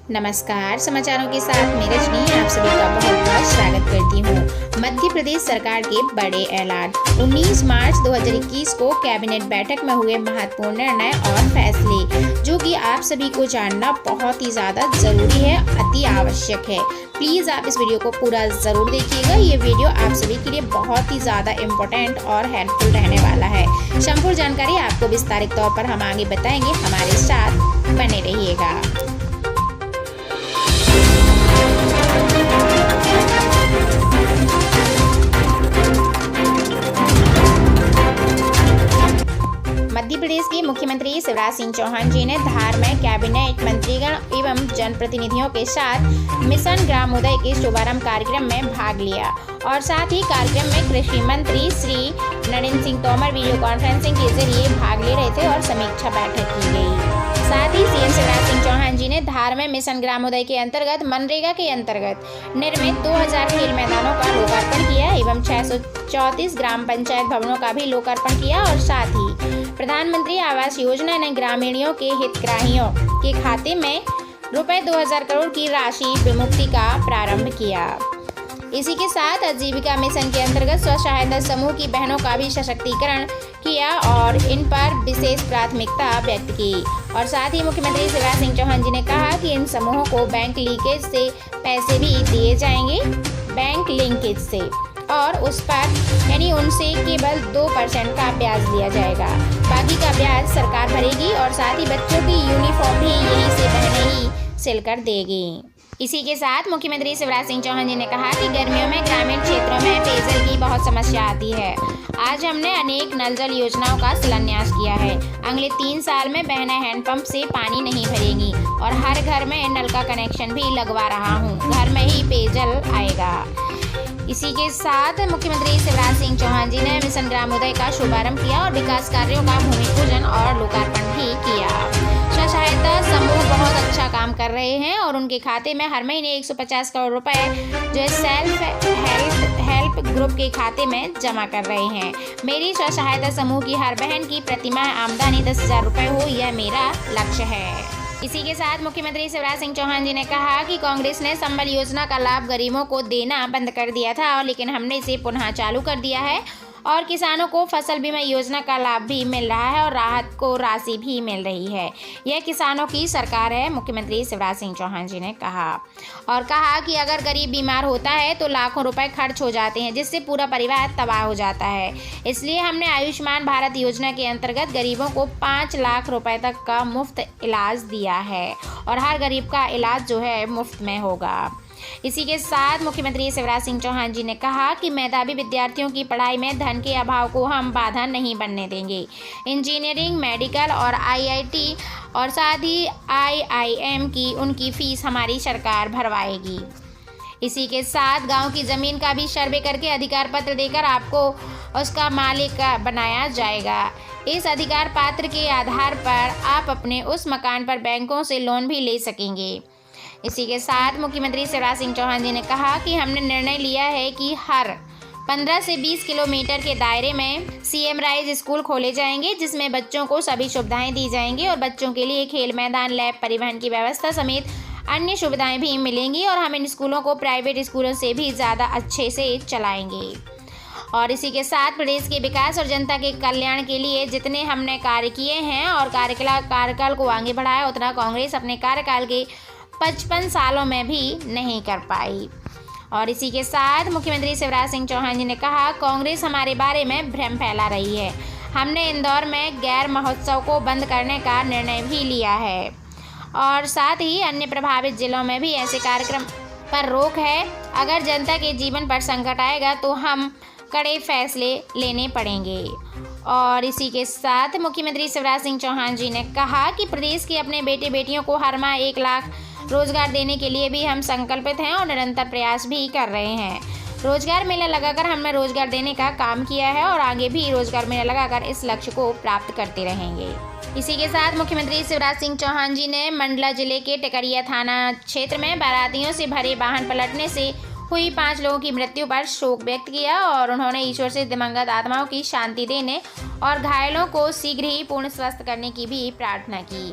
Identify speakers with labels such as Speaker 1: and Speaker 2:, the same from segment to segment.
Speaker 1: नमस्कार, समाचारों के साथ मैं रजनी आप सभी का बहुत बहुत स्वागत करती हूँ। मध्य प्रदेश सरकार के बड़े ऐलान। 19 मार्च 2021 को कैबिनेट बैठक में हुए महत्वपूर्ण निर्णय और फैसले, जो कि आप सभी को जानना बहुत ही ज़्यादा ज़रूरी है, अति आवश्यक है। प्लीज़ आप इस वीडियो को पूरा ज़रूर देखिएगा। ये वीडियो आप सभी के लिए बहुत ही ज़्यादा इम्पोर्टेंट और हेल्पफुल रहने वाला है। संपूर्ण जानकारी आपको विस्तारित तौर पर हम आगे बताएंगे, हमारे साथ बने रहिएगा। मध्य प्रदेश के मुख्यमंत्री शिवराज सिंह चौहान जी ने धार में कैबिनेट मंत्रीगण एवं जनप्रतिनिधियों के साथ मिशन ग्रामोदय के शुभारंभ कार्यक्रम में भाग लिया और साथ ही कार्यक्रम में कृषि मंत्री श्री नरेंद्र सिंह तोमर वीडियो कॉन्फ्रेंसिंग के जरिए भाग ले रहे थे और समीक्षा बैठक की गई। साथ ही सीएम शिवराज सिंह चौहान जी ने धार में मिशन ग्रामोदय के अंतर्गत मनरेगा के अंतर्गत निर्मित 2000 खेल मैदानों का लोकार्पण किया एवं 634 ग्राम पंचायत भवनों का भी लोकार्पण किया और साथ ही प्रधानमंत्री आवास योजना ने ग्रामीणों के हितग्राहियों के खाते में रुपए 2000 करोड़ की राशि विमुक्ति का प्रारंभ किया। इसी के साथ आजीविका मिशन के अंतर्गत स्व सहायता समूह की बहनों का भी सशक्तिकरण किया और इन पर विशेष प्राथमिकता व्यक्त की। और साथ ही मुख्यमंत्री शिवराज सिंह चौहान जी ने कहा कि इन समूहों को बैंक लीकेज से पैसे भी दिए जाएंगे, बैंक लिंकेज से, और उस पर यानी उनसे केवल 2% का ब्याज लिया जाएगा, बाकी का ब्याज सरकार भरेगी और साथ ही बच्चों की यूनिफॉर्म भी यहीं से बहनें ही सिलकर देगी। इसी के साथ मुख्यमंत्री शिवराज सिंह चौहान जी ने कहा कि गर्मियों में ग्रामीण क्षेत्रों में पेयजल की बहुत समस्या आती है। आज हमने अनेक नल जल योजनाओं का शिलान्यास किया है। अगले 3 साल में बहनें हैंडपंप से पानी नहीं भरेंगी और हर घर में नल का कनेक्शन भी लगवा रहा हूँ, घर में ही पेयजल आएगा। इसी के साथ मुख्यमंत्री शिवराज सिंह चौहान जी ने मिशन ग्रामोदय का शुभारंभ किया और विकास कार्यों का भूमि पूजन और लोकार्पण भी किया। स्व सहायता समूह बहुत अच्छा काम कर रहे हैं और उनके खाते में हर महीने 150 करोड़ रुपए जो है सेल्फ हेल्प ग्रुप के खाते में जमा कर रहे हैं। मेरी स्व सहायता समूह की हर बहन की प्रतिमाह आमदनी 10,000 रुपये हो, यह मेरा लक्ष्य है। इसी के साथ मुख्यमंत्री शिवराज सिंह चौहान जी ने कहा कि कांग्रेस ने संबल योजना का लाभ गरीबों को देना बंद कर दिया था, लेकिन हमने इसे पुनः चालू कर दिया है और किसानों को फसल बीमा योजना का लाभ भी मिल रहा है और राहत को राशि भी मिल रही है। यह किसानों की सरकार है, मुख्यमंत्री शिवराज सिंह चौहान जी ने कहा। और कहा कि अगर गरीब बीमार होता है तो लाखों रुपए खर्च हो जाते हैं, जिससे पूरा परिवार तबाह हो जाता है। इसलिए हमने आयुष्मान भारत योजना के अंतर्गत गरीबों को 5 लाख रुपए तक का मुफ्त इलाज दिया है और हर गरीब का इलाज जो है मुफ्त में होगा। इसी के साथ मुख्यमंत्री शिवराज सिंह चौहान जी ने कहा कि मेधावी विद्यार्थियों की पढ़ाई में धन के अभाव को हम बाधा नहीं बनने देंगे। इंजीनियरिंग, मेडिकल और आईआईटी और साथ ही आईआईएम की उनकी फीस हमारी सरकार भरवाएगी। इसी के साथ गांव की ज़मीन का भी सर्वे करके अधिकार पत्र देकर आपको उसका मालिक बनाया जाएगा। इस अधिकार पत्र के आधार पर आप अपने उस मकान पर बैंकों से लोन भी ले सकेंगे। इसी के साथ मुख्यमंत्री शिवराज सिंह चौहान जी ने कहा कि हमने निर्णय लिया है कि हर 15 से 20 किलोमीटर के दायरे में सीएम राइज स्कूल खोले जाएंगे, जिसमें बच्चों को सभी सुविधाएं दी जाएंगी और बच्चों के लिए खेल मैदान, लैब, परिवहन की व्यवस्था समेत अन्य सुविधाएं भी मिलेंगी और हम इन स्कूलों को प्राइवेट स्कूलों से भी ज़्यादा अच्छे से चलाएंगे। और इसी के साथ प्रदेश के विकास और जनता के कल्याण के लिए जितने हमने कार्य किए हैं और कार्यकाल को आगे बढ़ाया, उतना कांग्रेस अपने कार्यकाल के 55 सालों में भी नहीं कर पाई। और इसी के साथ मुख्यमंत्री शिवराज सिंह चौहान जी ने कहा, कांग्रेस हमारे बारे में भ्रम फैला रही है। हमने इंदौर में गैर महोत्सव को बंद करने का निर्णय भी लिया है और साथ ही अन्य प्रभावित जिलों में भी ऐसे कार्यक्रम पर रोक है। अगर जनता के जीवन पर संकट आएगा तो हम कड़े फैसले लेने पड़ेंगे। और इसी के साथ मुख्यमंत्री शिवराज सिंह चौहान जी ने कहा कि प्रदेश के अपने बेटे बेटियों को हर माह 1 लाख रोजगार देने के लिए भी हम संकल्पित हैं और निरंतर प्रयास भी कर रहे हैं। रोजगार मेला लगाकर हमने रोजगार देने का काम किया है और आगे भी रोजगार मेला लगाकर इस लक्ष्य को प्राप्त करते रहेंगे। इसी के साथ मुख्यमंत्री शिवराज सिंह चौहान जी ने मंडला जिले के टिकरिया थाना क्षेत्र में बारातियों से भरे वाहन पलटने से हुई 5 लोगों की मृत्यु पर शोक व्यक्त किया और उन्होंने ईश्वर से दिवंगत आत्माओं की शांति देने और घायलों को शीघ्र ही पूर्ण स्वस्थ करने की भी प्रार्थना की।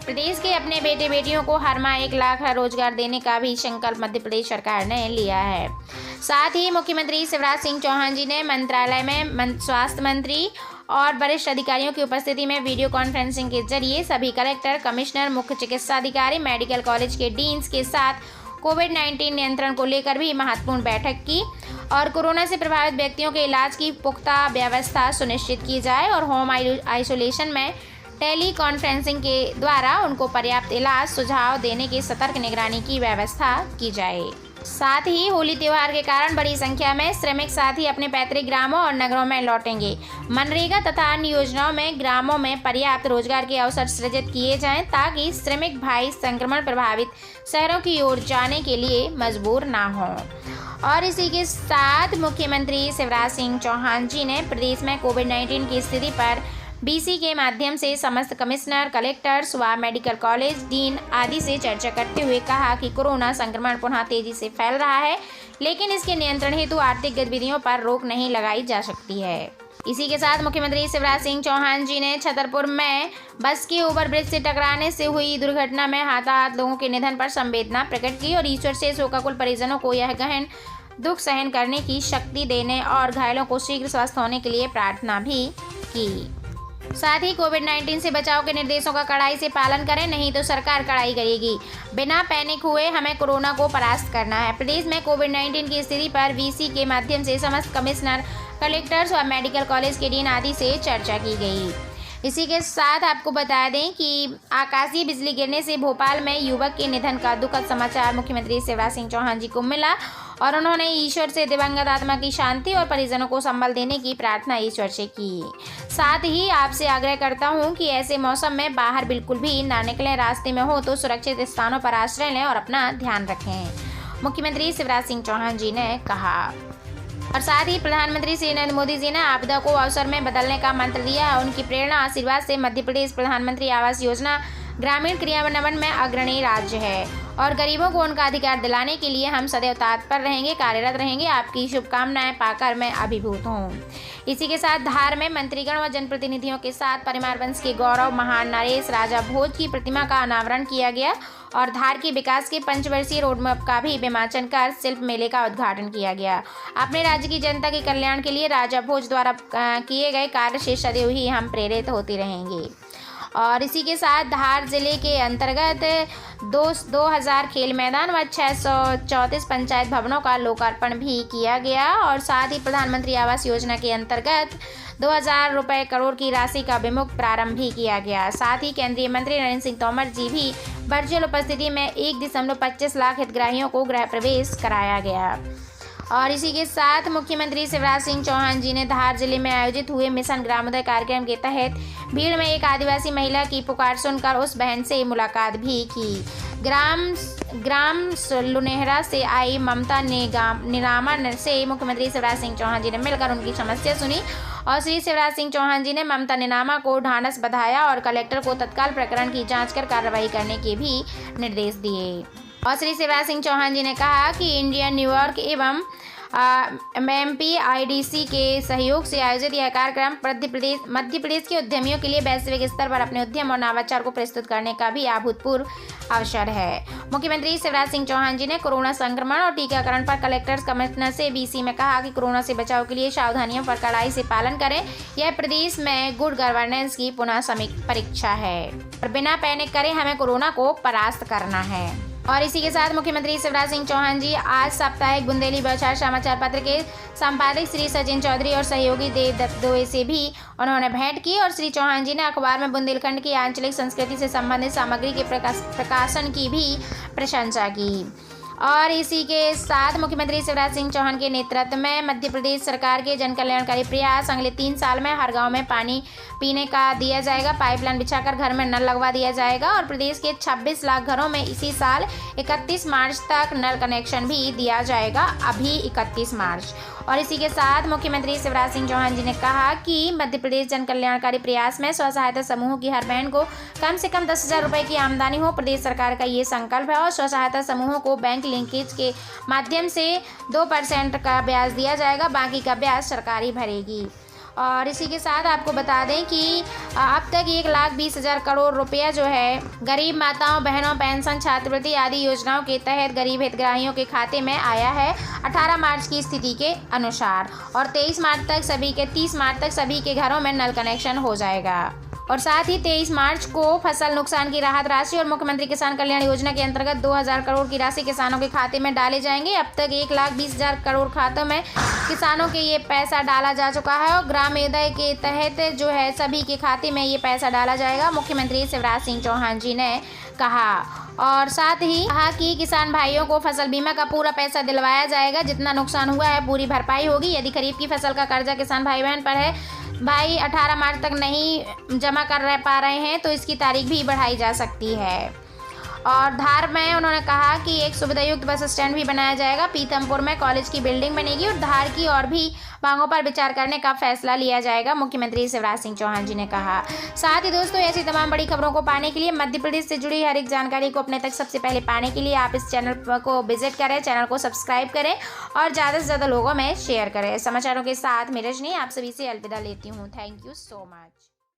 Speaker 1: प्रदेश के अपने बेटे बेटियों को हर माह 1 लाख रोजगार देने का भी संकल्प मध्य प्रदेश सरकार ने लिया है। साथ ही मुख्यमंत्री शिवराज सिंह चौहान जी ने मंत्रालय में स्वास्थ्य मंत्री और वरिष्ठ अधिकारियों की उपस्थिति में वीडियो कॉन्फ्रेंसिंग के जरिए सभी कलेक्टर, कमिश्नर, मुख्य चिकित्सा अधिकारी, मेडिकल कॉलेज के डीन्स के साथ कोविड-19 नियंत्रण को लेकर भी महत्वपूर्ण बैठक की और कोरोना से प्रभावित व्यक्तियों के इलाज की पुख्ता व्यवस्था सुनिश्चित की जाए और होम आइसोलेशन में टेली कॉन्फ्रेंसिंग के द्वारा उनको पर्याप्त इलाज सुझाव देने की सतर्क निगरानी की व्यवस्था की जाए। साथ ही होली त्योहार के कारण बड़ी संख्या में श्रमिक साथी अपने पैतृक ग्रामों और नगरों में लौटेंगे। मनरेगा तथा अन्य योजनाओं में ग्रामों में पर्याप्त रोजगार के अवसर सृजित किए जाएं ताकि श्रमिक भाई संक्रमण प्रभावित शहरों की ओर जाने के लिए मजबूर ना हों। और इसी के साथ मुख्यमंत्री शिवराज सिंह चौहान जी ने प्रदेश में कोविड-19 की स्थिति पर बीसी के माध्यम से समस्त कमिश्नर, कलेक्टर्स व मेडिकल कॉलेज डीन आदि से चर्चा करते हुए कहा कि कोरोना संक्रमण पुनः तेजी से फैल रहा है, लेकिन इसके नियंत्रण हेतु आर्थिक गतिविधियों पर रोक नहीं लगाई जा सकती है। इसी के साथ मुख्यमंत्री शिवराज सिंह चौहान जी ने छतरपुर में बस के ओवरब्रिज से टकराने से हुई दुर्घटना में हाथाहाथ लोगों के निधन पर संवेदना प्रकट की और ईश्वर से शोकाकुल परिजनों को यह गहन दुख सहन करने की शक्ति देने और घायलों को शीघ्र स्वस्थ होने के लिए प्रार्थना भी की। साथ ही कोविड-19 से बचाव के निर्देशों का कड़ाई से पालन करें, नहीं तो सरकार कड़ाई करेगी। बिना पैनिक हुए हमें कोरोना को परास्त करना है। प्रदेश में कोविड-19 की स्थिति पर वीसी के माध्यम से समस्त कमिश्नर, कलेक्टर्स और मेडिकल कॉलेज के डीन आदि से चर्चा की गई। इसी के साथ आपको बता दें कि आकाशीय बिजली गिरने से भोपाल में युवक के निधन का दुखद समाचार मुख्यमंत्री शिवराज सिंह चौहान जी को मिला और उन्होंने ईश्वर से दिवंगत आत्मा की शांति और परिजनों को संबल देने की प्रार्थना ईश्वर से की। साथ ही आपसे आग्रह करता हूं कि ऐसे मौसम में बाहर बिल्कुल भी ना निकलें, रास्ते में हो तो सुरक्षित स्थानों पर आश्रय लें और अपना ध्यान रखें, मुख्यमंत्री शिवराज सिंह चौहान जी ने कहा। और साथ ही प्रधानमंत्री श्री नरेंद्र मोदी जी ने आपदा को अवसर में बदलने का मंत्र दिया है। उनकी प्रेरणा आशीर्वाद से मध्य प्रदेश प्रधानमंत्री आवास योजना ग्रामीण क्रियान्वयन में अग्रणी राज्य है और गरीबों को उनका अधिकार दिलाने के लिए हम सदैव तत्पर रहेंगे, कार्यरत रहेंगे। आपकी शुभकामनाएं पाकर मैं अभिभूत हूँ। इसी के साथ धार में मंत्रीगण व जनप्रतिनिधियों के साथ परिवार वंश के गौरव महान नरेश राजा भोज की प्रतिमा का अनावरण किया गया और धार के विकास के पंचवर्षीय रोडमैप का भी विमोचन कर शिल्प मेले का उद्घाटन किया गया। अपने राज्य की जनता के कल्याण के लिए राजा भोज द्वारा किए गए कार्य से सदैव ही हम प्रेरित होते रहेंगे। और इसी के साथ धार जिले के अंतर्गत 2000 खेल मैदान व 634 पंचायत भवनों का लोकार्पण भी किया गया और साथ ही प्रधानमंत्री आवास योजना के अंतर्गत 2000 रुपये करोड़ की राशि का विमुक्त प्रारंभ भी किया गया। साथ ही केंद्रीय मंत्री नरेंद्र सिंह तोमर जी भी वर्चुअल उपस्थिति में 1.25 लाख हितग्राहियों को गृह प्रवेश कराया गया। और इसी के साथ मुख्यमंत्री शिवराज सिंह चौहान जी ने धार जिले में आयोजित हुए मिशन ग्रामोदय कार्यक्रम के तहत भीड़ में एक आदिवासी महिला की पुकार सुनकर उस बहन से मुलाकात भी की। ग्राम लुनेहरा से आई ममता निरामा से मुख्यमंत्री शिवराज सिंह चौहान जी ने मिलकर उनकी समस्या सुनी और श्री शिवराज सिंह चौहान जी ने ममता निरामा को ढांढस बंधाया और कलेक्टर को तत्काल प्रकरण की जांच कर कार्रवाई करने के भी निर्देश दिए। और श्री शिवराज सिंह चौहान जी ने कहा कि इंडियन न्यूयॉर्क एवं MPIDC के सहयोग से आयोजित यह कार्यक्रम मध्य प्रदेश के उद्यमियों के लिए वैश्विक स्तर पर अपने उद्यम और नवाचार को प्रस्तुत करने का भी अभूतपूर्व अवसर है। मुख्यमंत्री शिवराज सिंह चौहान जी ने कोरोना संक्रमण और टीकाकरण पर कलेक्टर्स, कमिश्नर से BC में कहा कि कोरोना से बचाव के लिए सावधानियों पर कड़ाई से पालन करें। यह प्रदेश में गुड गवर्नेंस की पुनः परीक्षा है और बिना पैनिक करे हमें कोरोना को परास्त करना है। और इसी के साथ मुख्यमंत्री शिवराज सिंह चौहान जी आज साप्ताहिक बुंदेली बौछार समाचार पत्र के संपादक श्री सचिन चौधरी और सहयोगी देवदत्त दोए से भी उन्होंने भेंट की और श्री चौहान जी ने अखबार में बुंदेलखंड की आंचलिक संस्कृति से संबंधित सामग्री के प्रकाशन की भी प्रशंसा की। और इसी के साथ मुख्यमंत्री शिवराज सिंह चौहान के नेतृत्व में मध्य प्रदेश सरकार के जन कल्याणकारी प्रयास अगले 3 साल में हर गांव में पानी पीने का दिया जाएगा, पाइपलाइन बिछाकर घर में नल लगवा दिया जाएगा और प्रदेश के 26 लाख घरों में इसी साल 31 मार्च तक नल कनेक्शन भी दिया जाएगा, अभी 31 मार्च। और इसी के साथ मुख्यमंत्री शिवराज सिंह चौहान जी ने कहा कि मध्य प्रदेश जन कल्याणकारी प्रयास में स्व सहायता समूहों की हर बहन को कम से कम 10,000 रुपये की आमदनी हो। प्रदेश सरकार का ये संकल्प है और स्व सहायता समूहों को बैंक लिंकेज के माध्यम से 2% का ब्याज दिया जाएगा, बाकी का ब्याज सरकार ही भरेगी। और इसी के साथ आपको बता दें कि अब तक 1,20,000 करोड़ रुपया जो है गरीब माताओं, बहनों, पेंशन, छात्रवृत्ति आदि योजनाओं के तहत गरीब हितग्राहियों के खाते में आया है 18 मार्च की स्थिति के अनुसार। और 30 मार्च तक सभी के घरों में नल कनेक्शन हो जाएगा। और साथ ही 23 मार्च को फसल नुकसान की राहत राशि और मुख्यमंत्री किसान कल्याण योजना के अंतर्गत 2,000 करोड़ की राशि किसानों के खाते में डाले जाएंगे। अब तक 1,20,000 करोड़ खातों में किसानों के ये पैसा डाला जा चुका है और ग्रामोदय के तहत जो है सभी के खाते में ये पैसा डाला जाएगा, मुख्यमंत्री शिवराज सिंह चौहान जी ने कहा। और साथ ही कहा कि किसान भाइयों को फसल बीमा का पूरा पैसा दिलवाया जाएगा, जितना नुकसान हुआ है पूरी भरपाई होगी। यदि खरीफ की फसल का कर्जा किसान भाई बहन पर है, भाई 18 मार्च तक नहीं जमा कर पा रहे हैं तो इसकी तारीख भी बढ़ाई जा सकती है। और धार में उन्होंने कहा कि एक सुविधायुक्त बस स्टैंड भी बनाया जाएगा। पीथमपुर में कॉलेज की बिल्डिंग बनेगी और धार की और भी मांगों पर विचार करने का फैसला लिया जाएगा, मुख्यमंत्री शिवराज सिंह चौहान जी ने कहा। साथ ही दोस्तों, ऐसी तमाम बड़ी खबरों को पाने के लिए, मध्य प्रदेश से जुड़ी हर एक जानकारी को अपने तक सबसे पहले पाने के लिए आप इस चैनल को विजिट करें, चैनल को सब्सक्राइब करें और ज़्यादा से ज़्यादा लोगों में शेयर करें। समाचारों के साथ मैं रजनी आप सभी से अलविदा लेती हूँ। Thank you so much.